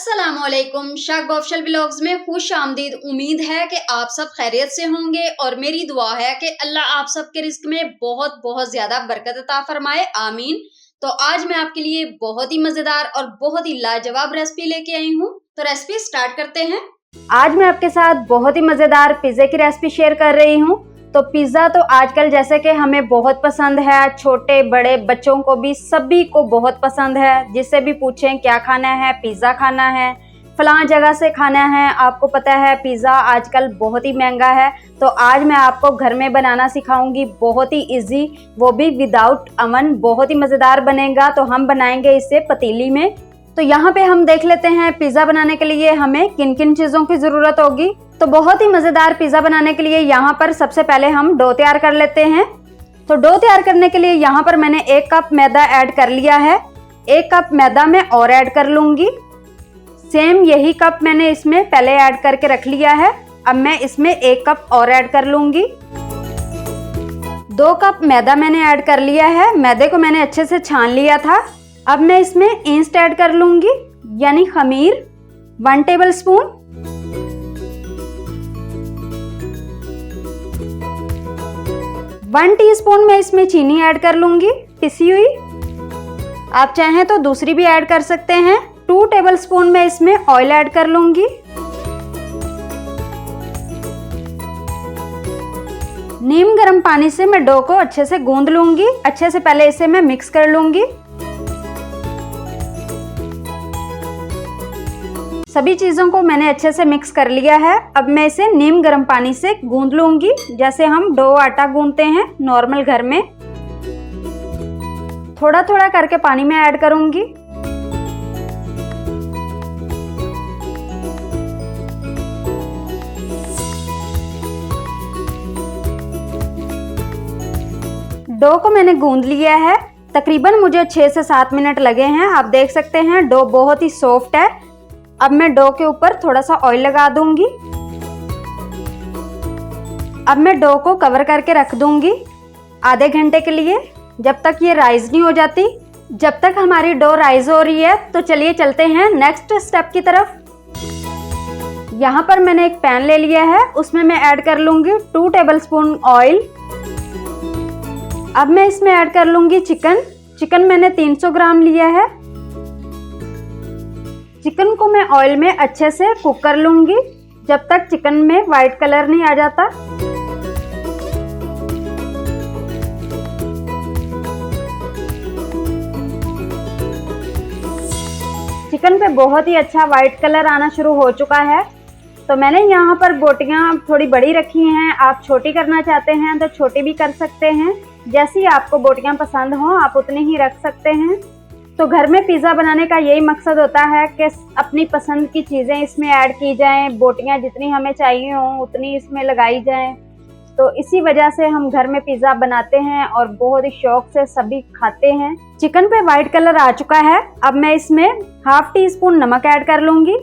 अस्सलामुअलैकुम। Saag official vlogs में खुश आमदीद। उम्मीद है कि आप सब खैरियत से होंगे और मेरी दुआ है कि अल्लाह आप सबके रिस्क में बहुत बहुत ज्यादा बरकत अता फरमाए, आमीन। तो आज मैं आपके लिए बहुत ही मजेदार और बहुत ही लाजवाब रेसिपी लेके आई हूँ। तो रेसिपी स्टार्ट करते हैं। आज मैं आपके साथ बहुत ही मजेदार पिज्जे की रेसिपी शेयर कर रही हूँ। तो पिज्ज़ा तो आजकल जैसे कि हमें बहुत पसंद है, छोटे बड़े बच्चों को भी सभी को बहुत पसंद है। जिससे भी पूछें क्या खाना है, पिज़्ज़ा खाना है, फलां जगह से खाना है। आपको पता है पिज़्ज़ा आजकल बहुत ही महंगा है। तो आज मैं आपको घर में बनाना सिखाऊंगी, बहुत ही इजी, वो भी विदाउट अवन। बहुत ही मज़ेदार बनेगा। तो हम बनाएंगे इसे पतीली में। तो यहाँ पे हम देख लेते हैं पिज़्ज़ा बनाने के लिए हमें किन किन चीज़ों की ज़रूरत होगी। तो बहुत ही मज़ेदार पिज़्ज़ा बनाने के लिए यहाँ पर सबसे पहले हम डो तैयार कर लेते हैं। तो डो तैयार करने के लिए यहाँ पर मैंने 1 कप मैदा ऐड कर लिया है। 1 कप मैदा मैं और ऐड कर लूँगी। सेम यही कप मैंने इसमें पहले ऐड करके रख लिया है। अब मैं इसमें 1 कप और ऐड कर लूँगी। 2 कप मैदा मैंने ऐड कर लिया है। मैदे को मैंने अच्छे से छान लिया था। अब मैं इसमें ईस्ट ऐड कर लूँगी, यानी खमीर 1 टेबल स्पून। वन टीस्पून मैं इसमें चीनी ऐड कर लूंगी, पिसी हुई। आप चाहें तो दूसरी भी ऐड कर सकते हैं। 2 टेबल स्पून मैं इसमें ऑयल ऐड कर लूंगी। नीम गर्म पानी से मैं डो को अच्छे से गूंद लूंगी। अच्छे से पहले इसे मैं मिक्स कर लूंगी। सभी चीज़ों को मैंने अच्छे से मिक्स कर लिया है। अब मैं इसे नीम गर्म पानी से गूंद लूंगी, जैसे हम डो आटा गूंदते हैं नॉर्मल घर में। थोड़ा थोड़ा करके पानी में ऐड करूंगी। डो को मैंने गूंद लिया है। तकरीबन मुझे 6 से 7 मिनट लगे हैं। आप देख सकते हैं डो बहुत ही सॉफ्ट है। अब मैं डो के ऊपर थोड़ा सा ऑयल लगा दूंगी। अब मैं डो को कवर करके रख दूंगी आधे घंटे के लिए, जब तक ये राइज नहीं हो जाती। जब तक हमारी डो राइज हो रही है तो चलिए चलते हैं नेक्स्ट स्टेप की तरफ। यहाँ पर मैंने एक पैन ले लिया है, उसमें मैं ऐड कर लूंगी 2 टेबल स्पून ऑयल। अब मैं इसमें ऐड कर लूंगी चिकन मैंने 300 ग्राम लिया है। चिकन को मैं ऑयल में अच्छे से कुक कर लूंगी, जब तक चिकन में वाइट कलर नहीं आ जाता। चिकन पे बहुत ही अच्छा वाइट कलर आना शुरू हो चुका है। तो मैंने यहाँ पर बोटियाँ थोड़ी बड़ी रखी हैं। आप छोटी करना चाहते हैं तो छोटी भी कर सकते हैं। जैसी आपको बोटियाँ पसंद हों आप उतनी ही रख सकते हैं। तो घर में पिज़्ज़ा बनाने का यही मकसद होता है कि अपनी पसंद की चीज़ें इसमें ऐड की जाएं। बोटियां जितनी हमें चाहिए हों उतनी इसमें लगाई जाएं। तो इसी वजह से हम घर में पिज़्ज़ा बनाते हैं और बहुत ही शौक से सभी खाते हैं। चिकन पे वाइट कलर आ चुका है। अब मैं इसमें ½ टीस्पून नमक ऐड कर लूँगी।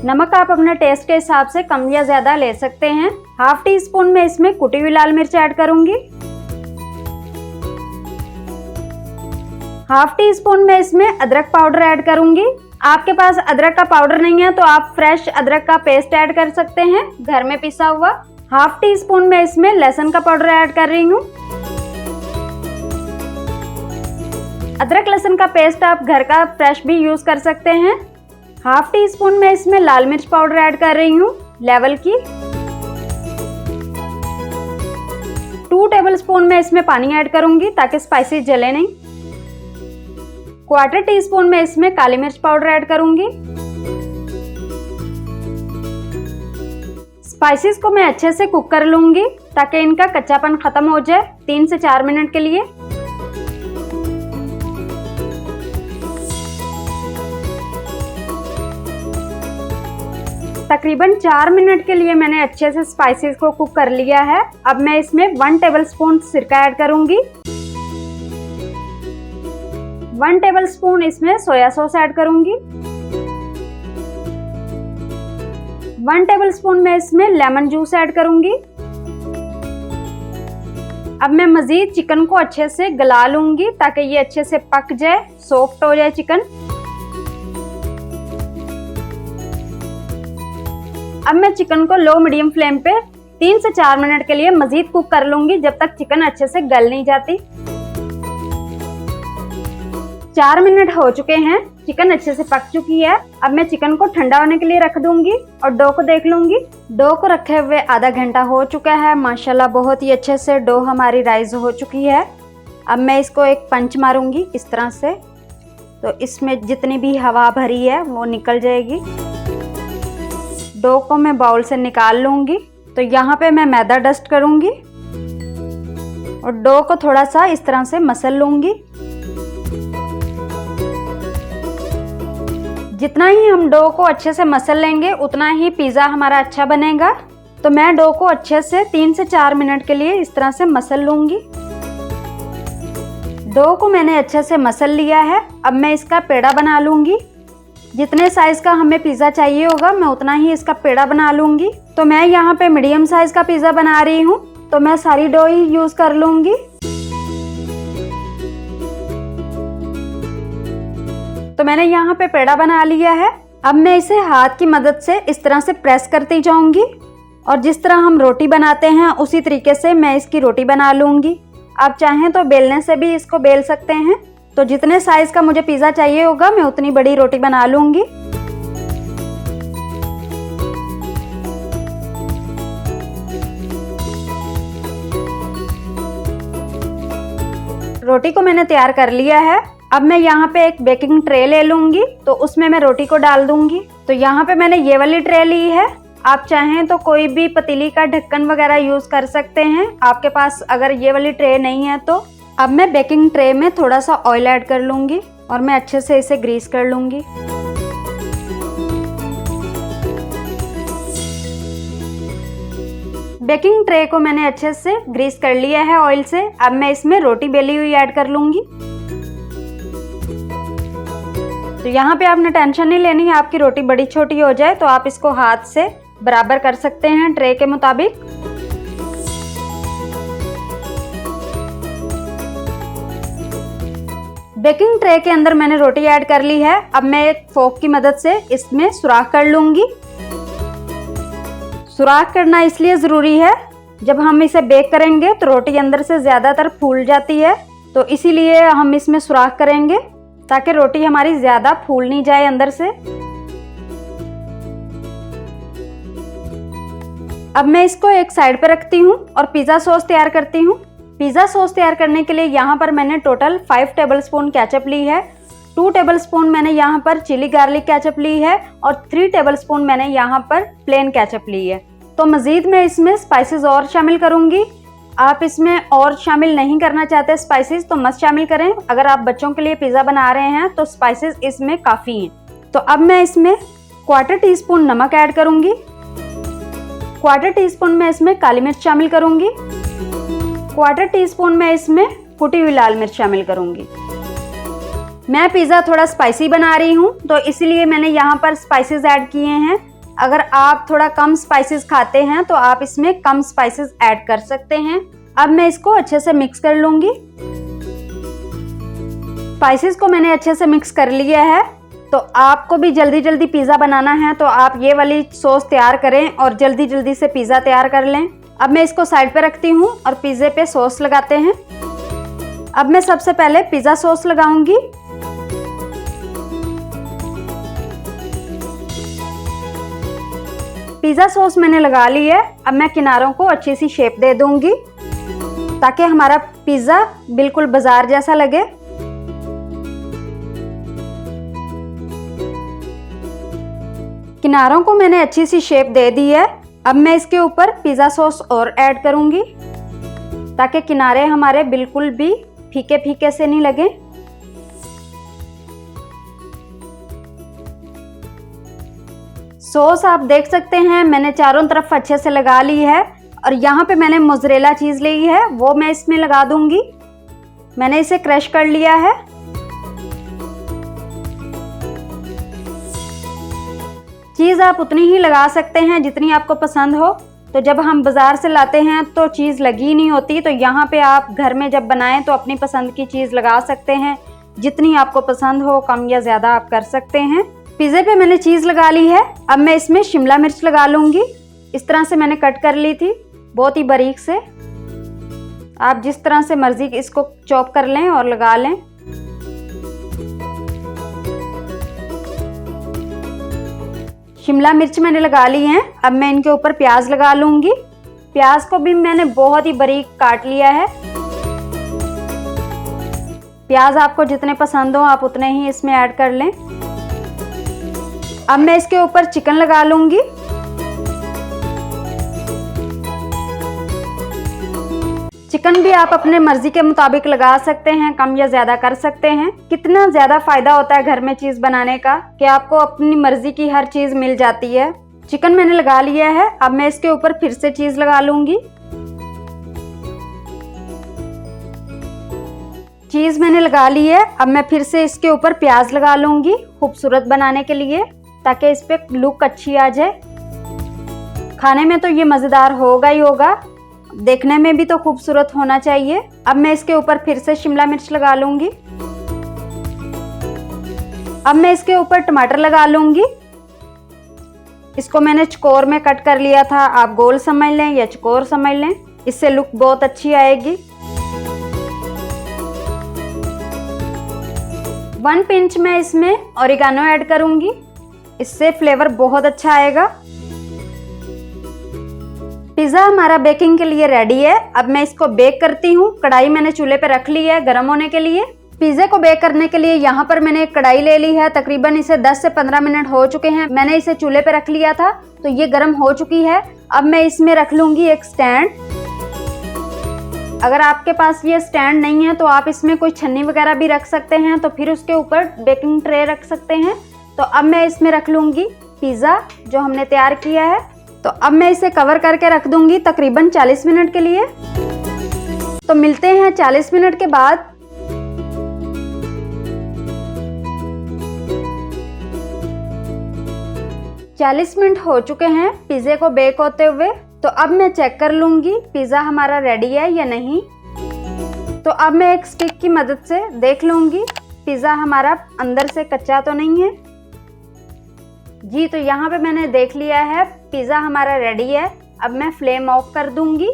नमक आप अपने टेस्ट के हिसाब से कम या ज़्यादा ले सकते हैं। ½ टीस्पून में इसमें कुटी हुई लाल मिर्च ऐड करूँगी। ½ टीस्पून में इसमें अदरक पाउडर ऐड करूंगी। आपके पास अदरक का पाउडर नहीं है तो आप फ्रेश अदरक का पेस्ट ऐड कर सकते हैं, घर में पिसा हुआ। ½ टीस्पून में इसमें लहसुन का पाउडर ऐड कर रही हूँ। अदरक लहसुन का पेस्ट आप घर का फ्रेश भी यूज कर सकते हैं। ½ टीस्पून में इसमें लाल मिर्च पाउडर ऐड कर रही हूँ, लेवल की। 2 टेबल स्पून में इसमें पानी ऐड करूंगी ताकि स्पाइसी जले नहीं। ¼ टीस्पून में इसमें काली मिर्च पाउडर ऐड करूंगी। स्पाइसेस को मैं अच्छे से कुक कर लूंगी ताकि इनका कच्चापन खत्म हो जाए 3 से 4 मिनट के लिए। तकरीबन 4 मिनट के लिए मैंने अच्छे से स्पाइसेस को कुक कर लिया है। अब मैं इसमें 1 टेबल स्पून सिरका ऐड करूंगी। 1 टेबल स्पून इसमें सोया सॉस ऐड करूंगी। 1 टेबल स्पून में इसमें लेमन जूस ऐड करूंगी। अब मैं मजीद चिकन को अच्छे से गला लूंगी ताकि ये अच्छे से पक जाए, सॉफ्ट हो जाए चिकन। अब मैं चिकन को लो मीडियम फ्लेम पे 3 से 4 मिनट के लिए मजीद कुक कर लूंगी जब तक चिकन अच्छे से गल नहीं जाती। 4 मिनट हो चुके हैं, चिकन अच्छे से पक चुकी है। अब मैं चिकन को ठंडा होने के लिए रख दूंगी और डो को देख लूंगी। डो को रखे हुए आधा घंटा हो चुका है। माशाल्लाह बहुत ही अच्छे से डो हमारी राइज हो चुकी है। अब मैं इसको एक पंच मारूंगी इस तरह से, तो इसमें जितनी भी हवा भरी है वो निकल जाएगी। डो को मैं बाउल से निकाल लूंगी। तो यहाँ पे मैं मैदा डस्ट करूंगी और डो को थोड़ा सा इस तरह से मसल लूंगी। जितना ही हम डो को अच्छे से मसल लेंगे उतना ही पिज़्ज़ा हमारा अच्छा बनेगा। तो मैं डो को अच्छे से 3 से 4 मिनट के लिए इस तरह से मसल लूंगी। डो को मैंने अच्छे से मसल लिया है। अब मैं इसका पेड़ा बना लूंगी। जितने साइज़ का हमें पिज़्ज़ा चाहिए होगा मैं उतना ही इसका पेड़ा बना लूंगी। तो मैं यहाँ पे मीडियम साइज़ का पिज़्ज़ा बना रही हूँ, तो मैं सारी डो ही यूज़ कर लूंगी। तो मैंने यहाँ पे पेड़ा बना लिया है। अब मैं इसे हाथ की मदद से इस तरह से प्रेस करती जाऊंगी और जिस तरह हम रोटी बनाते हैं उसी तरीके से मैं इसकी रोटी बना लूंगी। आप चाहें तो बेलने से भी इसको बेल सकते हैं। तो जितने साइज का मुझे पिज़्ज़ा चाहिए होगा मैं उतनी बड़ी रोटी बना लूंगी। रोटी को मैंने तैयार कर लिया है। अब मैं यहाँ पे एक बेकिंग ट्रे ले लूंगी, तो उसमें मैं रोटी को डाल दूंगी। तो यहाँ पे मैंने ये वाली ट्रे ली है। आप चाहें तो कोई भी पतीली का ढक्कन वगैरह यूज कर सकते हैं। आपके पास अगर ये वाली ट्रे नहीं है तो अब मैं बेकिंग ट्रे में थोड़ा सा ऑयल ऐड कर लूंगी और मैं अच्छे से इसे ग्रीस कर लूंगी। बेकिंग ट्रे को मैंने अच्छे से ग्रीस कर लिया है ऑयल से। अब मैं इसमें रोटी बेली हुई ऐड कर लूंगी। तो यहाँ पे आपने टेंशन नहीं लेनी है आपकी रोटी बड़ी छोटी हो जाए, तो आप इसको हाथ से बराबर कर सकते हैं ट्रे के मुताबिक। बेकिंग ट्रे के अंदर मैंने रोटी ऐड कर ली है। अब मैं एक फोक की मदद से इसमें सुराख कर लूंगी। सुराख करना इसलिए ज़रूरी है, जब हम इसे बेक करेंगे तो रोटी अंदर से ज़्यादातर फूल जाती है, तो इसीलिए हम इसमें सुराख करेंगे ताकि रोटी हमारी ज़्यादा फूल नहीं जाए अंदर से। अब मैं इसको एक साइड पे रखती हूँ और पिज़्ज़ा सॉस तैयार करती हूँ। पिज़्ज़ा सॉस तैयार करने के लिए यहाँ पर मैंने टोटल 5 टेबलस्पून केचप ली है। 2 टेबलस्पून मैंने यहाँ पर चिली गार्लिक केचप ली है और 3 टेबलस्पून मैंने यहाँ पर प्लेन केचप ली है। तो मज़ीद मैं इसमें स्पाइसेस और शामिल करूँगी। आप इसमें और शामिल नहीं करना चाहते स्पाइसेस तो मत शामिल करें। अगर आप बच्चों के लिए पिज़्ज़ा बना रहे हैं तो स्पाइसेस इसमें काफ़ी हैं। तो अब मैं इसमें 1/4 टीस्पून नमक ऐड करूँगी। 1/4 टीस्पून मैं इसमें काली मिर्च शामिल करूँगी। 1/4 टीस्पून मैं इसमें कुटी हुई लाल मिर्च शामिल करूँगी। मैं पिज़्ज़ा थोड़ा स्पाइसी बना रही हूँ तो इसलिए मैंने यहाँ पर स्पाइसेस ऐड किए हैं। अगर आप थोड़ा कम स्पाइसेस खाते हैं तो आप इसमें कम स्पाइसेस ऐड कर सकते हैं। अब मैं इसको अच्छे से मिक्स कर लूँगी। स्पाइसेस को मैंने अच्छे से मिक्स कर लिया है। तो आपको भी जल्दी जल्दी पिज़्ज़ा बनाना है तो आप ये वाली सॉस तैयार करें और जल्दी जल्दी से पिज़्ज़ा तैयार कर लें। अब मैं इसको साइड पे रखती हूँ और पिज़्ज़े पे सॉस लगाते हैं। अब मैं सबसे पहले पिज़्ज़ा सॉस लगाऊंगी। पिज़्ज़ा सॉस मैंने लगा ली है। अब मैं किनारों को अच्छी सी शेप दे दूंगी ताकि हमारा पिज़्ज़ा बिल्कुल बाजार जैसा लगे। किनारों को मैंने अच्छी सी शेप दे दी है। अब मैं इसके ऊपर पिज़्ज़ा सॉस और ऐड करूंगी ताकि किनारे हमारे बिल्कुल भी फीके फीके से नहीं लगे। सॉस आप देख सकते हैं मैंने चारों तरफ अच्छे से लगा ली है और यहाँ पे मैंने मोज़रेला चीज़ ली है वो मैं इसमें लगा दूंगी। मैंने इसे क्रश कर लिया है। चीज़ आप उतनी ही लगा सकते हैं जितनी आपको पसंद हो। तो जब हम बाज़ार से लाते हैं तो चीज़ लगी ही नहीं होती, तो यहाँ पे आप घर में जब बनाएं तो अपनी पसंद की चीज़ लगा सकते हैं। जितनी आपको पसंद हो कम या ज़्यादा आप कर सकते हैं। पिज़्ज़े पे मैंने चीज़ लगा ली है। अब मैं इसमें शिमला मिर्च लगा लूँगी। इस तरह से मैंने कट कर ली थी, बहुत ही बारीक से। आप जिस तरह से मर्ज़ी इसको चॉप कर लें और लगा लें। शिमला मिर्च मैंने लगा ली हैं। अब मैं इनके ऊपर प्याज लगा लूँगी। प्याज को भी मैंने बहुत ही बारीक काट लिया है। प्याज आपको जितने पसंद हो आप उतने ही इसमें ऐड कर लें। अब मैं इसके ऊपर चिकन लगा लूँगी। चिकन भी आप अपने मर्जी के मुताबिक लगा सकते हैं, कम या ज़्यादा कर सकते हैं। कितना ज़्यादा फ़ायदा होता है घर में चीज़ बनाने का कि आपको अपनी मर्जी की हर चीज़ मिल जाती है। चिकन मैंने लगा लिया है। अब मैं इसके ऊपर फिर से चीज़ लगा लूँगी। चीज़ मैंने लगा ली है। अब मैं फिर से इसके ऊपर प्याज लगा लूँगी खूबसूरत बनाने के लिए, ताकि इस पर लुक अच्छी आ जाए। खाने में तो ये मज़ेदार होगा ही होगा, देखने में भी तो खूबसूरत होना चाहिए। अब मैं इसके ऊपर फिर से शिमला मिर्च लगा लूँगी। अब मैं इसके ऊपर टमाटर लगा लूँगी। इसको मैंने चौकोर में कट कर लिया था, आप गोल समझ लें या चौकोर समझ लें, इससे लुक बहुत अच्छी आएगी। 1 पिंच मैं इसमें ऑरिगानो ऐड करूँगी, इससे फ्लेवर बहुत अच्छा आएगा। पिज़्ज़ा हमारा बेकिंग के लिए रेडी है। अब मैं इसको बेक करती हूँ। कढ़ाई मैंने चूल्हे पे रख ली है गर्म होने के लिए। पिज़्ज़े को बेक करने के लिए यहाँ पर मैंने एक कढ़ाई ले ली है। तकरीबन इसे 10 से 15 मिनट हो चुके हैं। मैंने इसे चूल्हे पे रख लिया था तो ये गर्म हो चुकी है। अब मैं इसमें रख लूँगी एक स्टैंड। अगर आपके पास ये स्टैंड नहीं है तो आप इसमें कोई छन्नी वगैरह भी रख सकते हैं, तो फिर उसके ऊपर बेकिंग ट्रे रख सकते हैं। तो अब मैं इसमें रख लूँगी पिज़्ज़ा जो हमने तैयार किया है। तो अब मैं इसे कवर करके रख दूंगी तकरीबन 40 मिनट के लिए। तो मिलते हैं 40 मिनट के बाद। चालीस मिनट हो चुके हैं पिज़्ज़े को बेक होते हुए। तो अब मैं चेक कर लूंगी पिज़्ज़ा हमारा रेडी है या नहीं। तो अब मैं एक स्टिक की मदद से देख लूंगी पिज़्ज़ा हमारा अंदर से कच्चा तो नहीं है। जी, तो यहाँ पे मैंने देख लिया है पिज़्ज़ा हमारा रेडी है। अब मैं फ्लेम ऑफ कर दूंगी।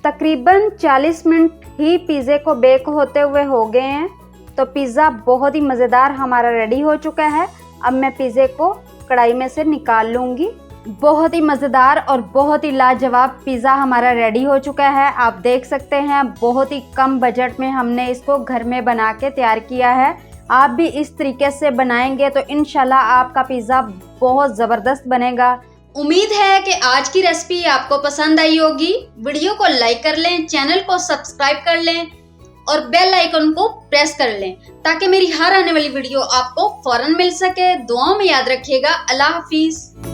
तकरीबन 40 मिनट ही पिज़्ज़े को बेक होते हुए हो गए हैं। तो पिज़्ज़ा बहुत ही मज़ेदार हमारा रेडी हो चुका है। अब मैं पिज़्ज़े को कढ़ाई में से निकाल लूँगी। बहुत ही मज़ेदार और बहुत ही लाजवाब पिज़्ज़ा हमारा रेडी हो चुका है। आप देख सकते हैं बहुत ही कम बजट में हमने इसको घर में बना के तैयार किया है। आप भी इस तरीके से बनाएंगे तो इंशाल्लाह आपका पिज़्ज़ा बहुत ज़बरदस्त बनेगा। उम्मीद है कि आज की रेसिपी आपको पसंद आई होगी। वीडियो को लाइक कर लें, चैनल को सब्सक्राइब कर लें और बेल आइकन को प्रेस कर लें ताकि मेरी हर आने वाली वीडियो आपको फौरन मिल सके। दुआओं में याद रखिएगा। अल्लाह हाफिज़।